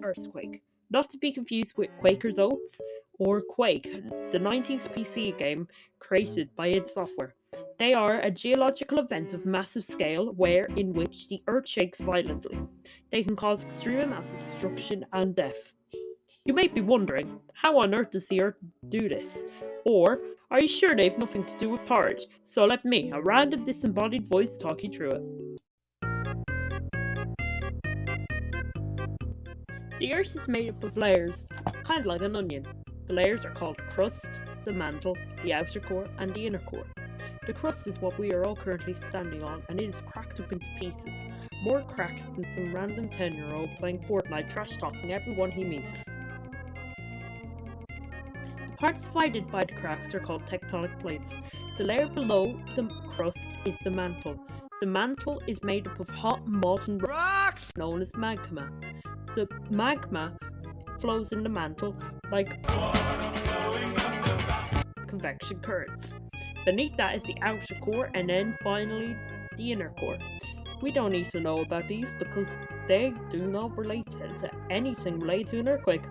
earthquake, not to be confused with Quaker's Oats or Quake, the 90s PC game created by id Software. They are a geological event of massive scale in which the earth shakes violently. They can cause extreme amounts of destruction and death. You may be wondering, how on earth does the earth do this? Or, are you sure they've nothing to do with porridge? So let me, a random disembodied voice, talk you through it. The earth is made up of layers, kind of like an onion. The layers are called crust, the mantle, the outer core, and the inner core. The crust is what we are all currently standing on, and it is cracked up into pieces, more cracked than some random 10-year-old playing Fortnite trash talking everyone he meets. The parts divided by the cracks are called tectonic plates. The layer below the crust is the mantle. The mantle is made up of hot molten rocks known as magma. The magma flows in the mantle like convection currents. Beneath that is the outer core, and then finally the inner core. We don't need to know about these because they do not relate to anything related to an earthquake.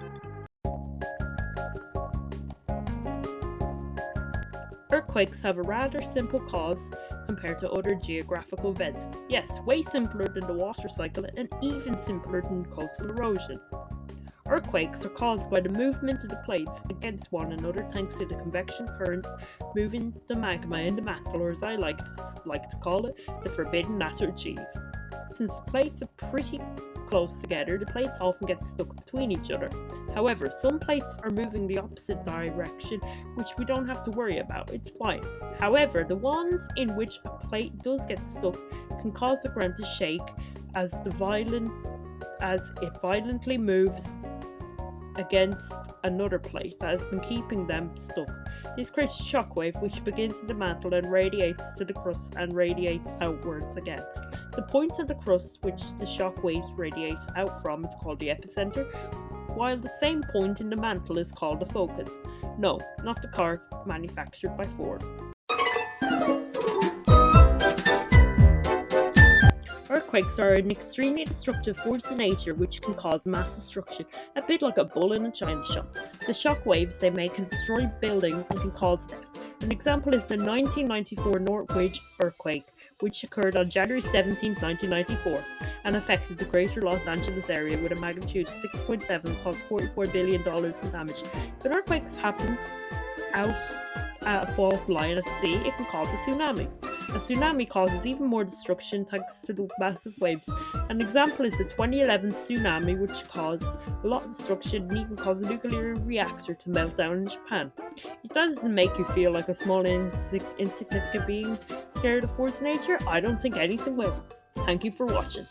Earthquakes have a rather simple cause compared to other geographical events. Yes, way simpler than the water cycle and even simpler than coastal erosion. Earthquakes are caused by the movement of the plates against one another thanks to the convection currents moving the magma in the mantle, or as I like to call it, the forbidden natural cheese. Since the plates are pretty close together, the plates often get stuck between each other. However, some plates are moving the opposite direction, which we don't have to worry about, it's fine. However, the ones in which a plate does get stuck can cause the ground to shake as it violently moves against another plate that has been keeping them stuck. This creates a shockwave which begins in the mantle and radiates to the crust and radiates outwards again. The point of the crust which the shock waves radiate out from is called the epicenter, while the same point in the mantle is called the focus. No, not the car manufactured by Ford. Earthquakes are an extremely destructive force in nature which can cause mass destruction, a bit like a bull in a china shop. The shock waves they make can destroy buildings and can cause death. An example is the 1994 Norwich earthquake, which occurred on January 17, 1994, and affected the greater Los Angeles area with a magnitude of 6.7 and caused $44 billion in damage. If an earthquake happens out at a fault line at sea, it can cause a tsunami. A tsunami causes even more destruction thanks to the massive waves. An example is the 2011 tsunami, which caused a lot of destruction and even caused a nuclear reactor to melt down in Japan. If that doesn't make you feel like a small insignificant being scared of force nature, I don't think anything will. Thank you for watching.